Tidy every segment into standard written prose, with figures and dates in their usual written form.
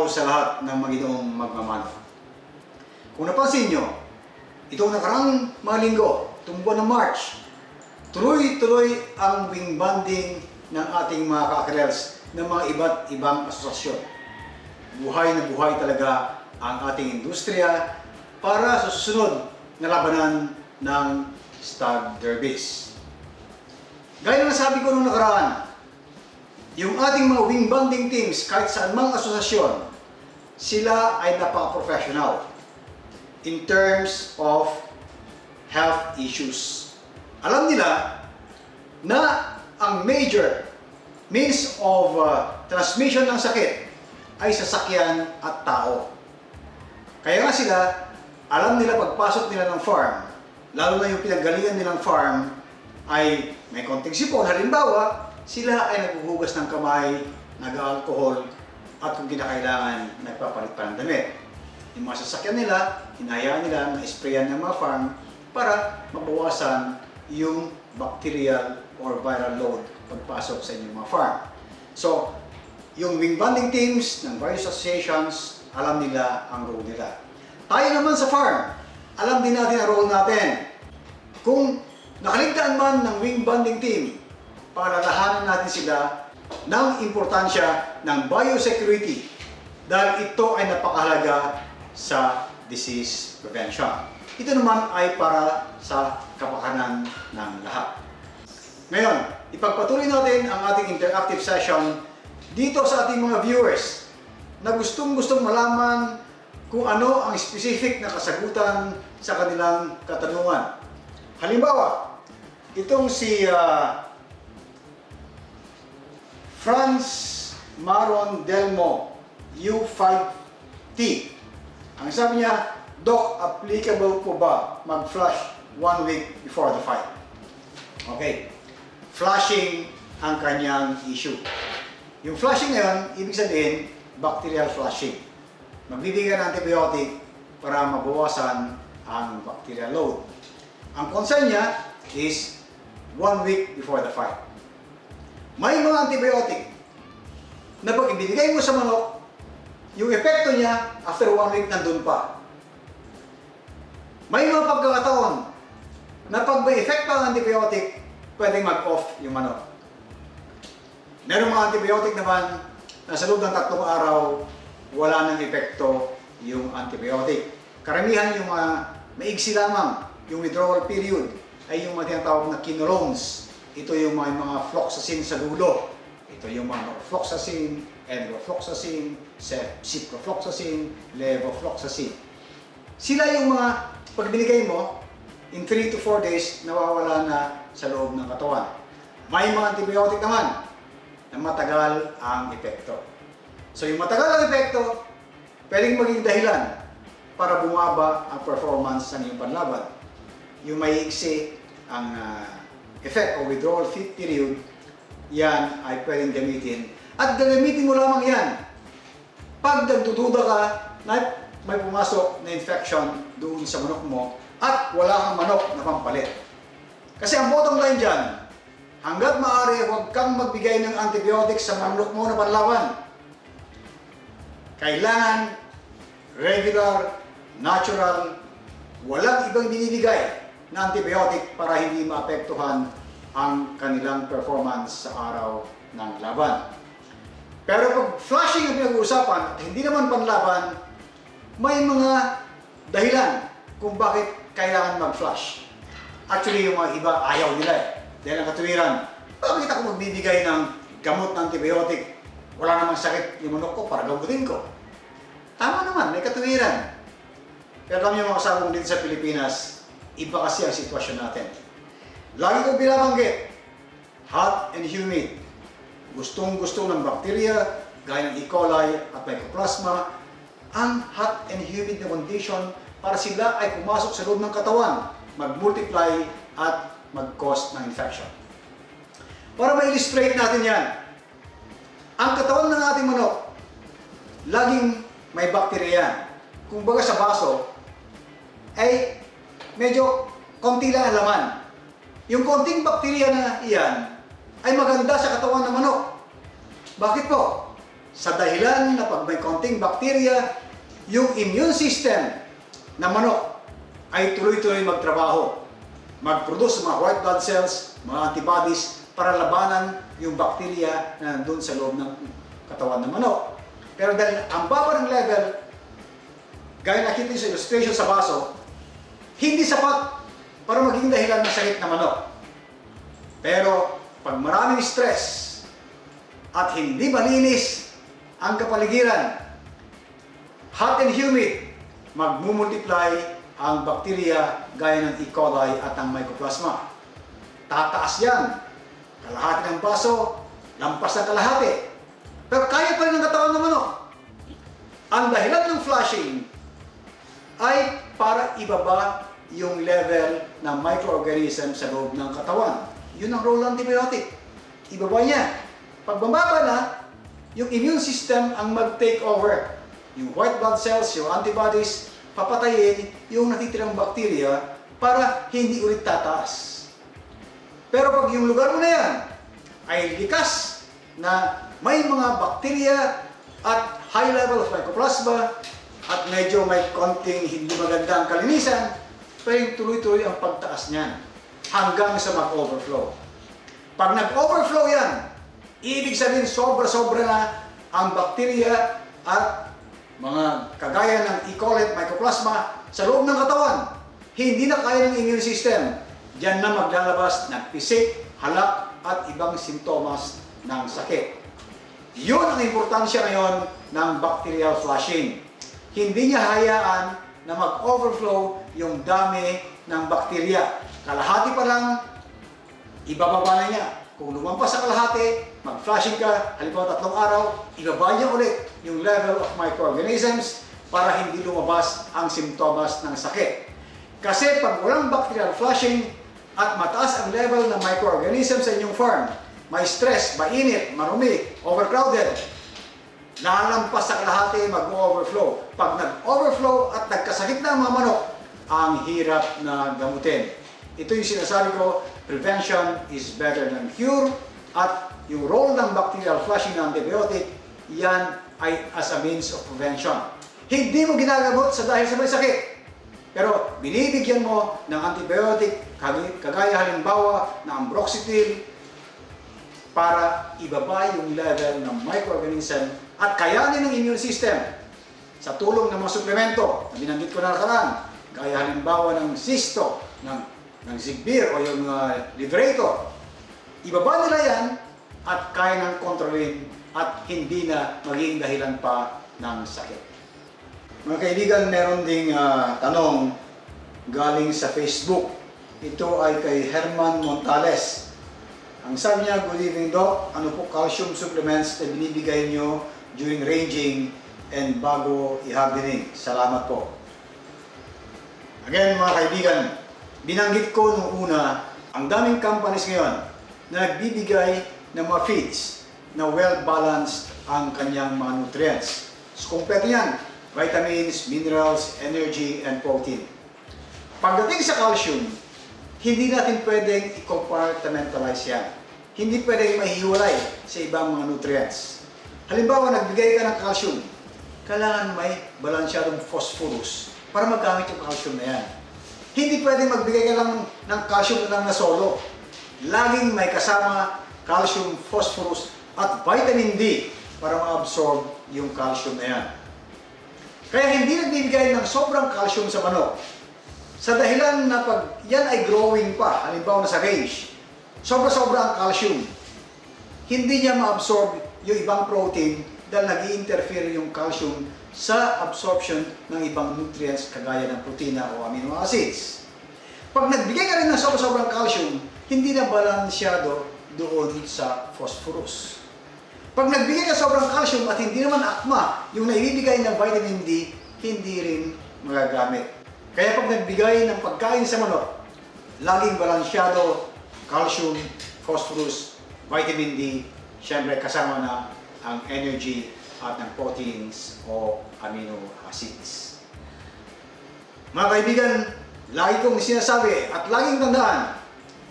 sa lahat ng Maginoong magmamano. Kung napansin nyo, itong nakarang mga linggo, itong buwan ng March, tuloy-tuloy ang wing banding ng ating mga kaakirels ng mga iba't ibang asosasyon. Buhay na buhay talaga ang ating industriya para sa susunod na labanan ng Stag Derbies. Gaya na sabi ko nung nakaraan, yung ating mga wing banding teams, kahit saan mang asosasyon, sila ay napaka-professional in terms of health issues. Alam nila na ang major means of transmission ng sakit ay sasakyan at tao. Kaya nga sila, alam nila pagpasok nila ng farm, lalo na yung pinanggalingan nilang farm, ay may konting sipon. Halimbawa, sila ay naghuhugas ng kamay, nag-alcohol, at kung kinakailangan, nagpapalit pa ng damit. Yung mga sasakyan nila, hinahayaan nila na sprayan ng mga farm para mabawasan yung bacterial or viral load pagpasok sa inyong mga farm. So, yung wing banding teams ng various associations, alam nila ang role nila. Tayo naman sa farm, alam din natin ang role natin. Kung nakaligtaan man ng wing banding team, palalahanan natin sila ng importansya ng biosecurity dahil ito ay napakahalaga sa disease prevention. Ito naman ay para sa kapakanan ng lahat. Ngayon, ipagpatuloy natin ang ating interactive session dito sa ating mga viewers na gustong malaman kung ano ang specific na kasagutan sa kanilang katanungan. Halimbawa, itong si Franz Maron Delmo U5T. Ang sabi niya, Doc, applicable po ba mag-flush 1 week before the fight? Okay. Flushing ang kanyang issue. Yung flushing na yun, ibig sabihin, bacterial flushing. Magbibigay ng antibiotic para mabawasan ang bacterial load. Ang concern niya is 1 week before the fight. May mga antibiotic na pag ibinigay mo sa manok, yung epekto niya after 1 week nandun pa. May mga pagkakataon na pag may epekto ang antibiotic, pwedeng mag-off yung manok. Merong mga antibiotic naman na sa loob ng 3 araw, wala nang epekto yung antibiotic. Karamihan yung mga maigsi lamang, yung withdrawal period, ay yung mga tinatawag na quinolones. Ito yung mga floxacin sa dulo. Ito yung mga norfloxacin, enrofloxacin, ciprofloxacin, levofloxacin. Sila yung mga pag binigay mo, in 3 to 4 days, nawawala na sa loob ng katawan. May mga antibiotic naman na matagal ang epekto. So yung matagal ang epekto, pwedeng maging dahilan para bumaba ang performance ng iyong panlaban. Yung maiiksi ang effect o withdrawal period, yan ay pwedeng gamitin. At gagamitin mo lamang yan pag nagdududa ka na may pumasok na infection doon sa manok mo at wala kang manok na pampalit. Kasi ang bottom line dyan, hanggat maaari, huwag kang magbigay ng antibiotics sa manok mo na panlaban. Kailangan regular, natural, walang ibang binibigay na antibiotic para hindi maapektuhan ang kanilang performance sa araw ng laban. Pero pag flushing ang pinag-uusapan at hindi naman panlaban, may mga dahilan kung bakit kailangan mag-flush. Actually, yung mga iba ayaw nila eh. Dahil ang katuwiran, bakit ako magbibigay ng gamot na antibiotic? Wala namang sakit yung manok ko para gamutin ko. Tama naman, may katuwiran. Pero alam niyo mga kasabong dito sa Pilipinas, iba kasi ang sitwasyon natin. Lagi ko binabanggit, hot and humid. Gustong-gusto ng bakterya, gaya ng E. coli at Mycoplasma, ang hot and humid na condition para sila ay pumasok sa loob ng katawan, mag-multiply at mag-cause ng infection. Para ma-illustrate natin yan, ang katawan ng ating manok, laging may bakterya yan. Kung baga sa baso, ay medyo konti lang ang laman. Yung konting bakterya na iyan ay maganda sa katawan ng manok. Bakit po? Sa dahilan na pag may konting bakterya, yung immune system ng manok ay tuloy-tuloy magtrabaho. Mag-produce mga white blood cells, mga antibodies para labanan yung bakterya na nandun sa loob ng katawan ng manok. Pero dahil ang baba ng level, gaya nakita sa illustration sa baso, hindi sapat para maging dahilan ng sakit ng manok. Pero pag maraming stress at hindi malinis ang kapaligiran, hot and humid, magmumultiply ang bakterya gaya ng E. coli at ang Mycoplasma. Tataas yan. Kalahati ng baso, lampas ng kalahati. Pero kaya pa rin ng katawan ng manok. Ang dahilan ng flushing ay para ibaba yung level ng microorganism sa loob ng katawan. Yun ang role ng antibiotic. Ibaba niya. Pag bumaba na, yung immune system ang mag-take over. Yung white blood cells, yung antibodies, papatayin yung natitirang bakterya para hindi ulit tataas. Pero pag yung lugar mo na yan ay likas na may mga bakterya at high level of Mycoplasma at medyo may konting hindi magandang kalinisan, pwedeng tuloy-tuloy ang pagtaas niyan hanggang sa mag-overflow. Pag nag-overflow yan, ibig sabihin sobra-sobra na ang bakterya at mga kagaya ng E. coli at Mycoplasma sa loob ng katawan. Hindi na kaya ng immune system. Diyan na maglalabas ng pisik, halak at ibang sintomas ng sakit. Yun ang importansya ngayon ng bacterial flushing. Hindi niya hayaan na mag-overflow yung dami ng bakterya. Kalahati pa lang, ibababa na niya. Kung lumampas sa kalahati, mag-flushing ka, halimbawa 3 araw, ibaba niya ulit yung level of microorganisms para hindi lumabas ang simptomas ng sakit. Kasi pag walang bacterial flushing at mataas ang level ng microorganisms sa inyong farm, may stress, mainit, marumi, overcrowded, lalampas sa kalahati, mag-overflow. Pag nag-overflow at nagkasakit na ang mga manok, ang hirap na gamutin. Ito yung sinasabi ko, prevention is better than cure, at yung role ng bacterial flushing ng antibiotic, yan ay as a means of prevention. Hindi mo ginagamot sa dahil sa may sakit, pero binibigyan mo ng antibiotic, kagaya halimbawa ng ambroxetil, para ibaba yung level ng microorganism at kayanin ng immune system sa tulong ng mga suplemento na binanggit ko na nakaraan, gaya halimbawa ng Cysto, ng Zigbir o yung Liberator. Ibaba nila yan at kaya ng kontrolin at hindi na maging dahilan pa ng sakit. Mga kaibigan, meron ding tanong galing sa Facebook. Ito ay kay Herman Montales. Ang sabi niya, good evening Doc, ano po calcium supplements na binibigay nyo during ranging and bago ihagdining? Salamat po. Again mga kaibigan, binanggit ko nung una, ang daming companies ngayon na nagbibigay ng mga feeds na well-balanced ang kanyang mga nutrients. So, kompleto yan. Vitamins, minerals, energy, and protein. Pagdating sa calcium, hindi natin pwedeng i-compartmentalize yan. Hindi pwedeng mahihiwalay sa ibang mga nutrients. Halimbawa, nagbigay ka ng calcium, kailangan may balansyadong phosphorus para magamit yung calcium na yan. Hindi pwedeng magbigay ka lang ng calcium na lang na solo. Laging may kasama calcium, phosphorus, at vitamin D para ma-absorb yung calcium na yan. Kaya hindi nagbibigay ng sobrang calcium sa manok. Sa dahilan na pag yan ay growing pa, halimbawa na sa range, sobra-sobra ang calcium. Hindi niya ma-absorb yung ibang protein dahil nag-i-interfere yung calcium sa absorption ng ibang nutrients kagaya ng protina o amino acids. Pag nagbigay ka rin ng sobrang calcium, hindi na balansyado doon sa phosphorus. Pag nagbigay ka sobrang calcium at hindi naman akma yung naibibigay ng vitamin D, hindi rin magagamit. Kaya pag nagbigay ng pagkain sa manok, laging balansyado, calcium, phosphorus, vitamin D, syempre kasama na ang energy at ng proteins o amino acids. Mga kaibigan, lagi kong sinasabi at laging tandaan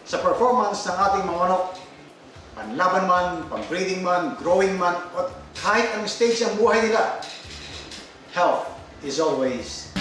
sa performance ng ating mga manok, panlaban man, pang-breeding man, growing man, o kahit anong stage ng buhay nila, health is always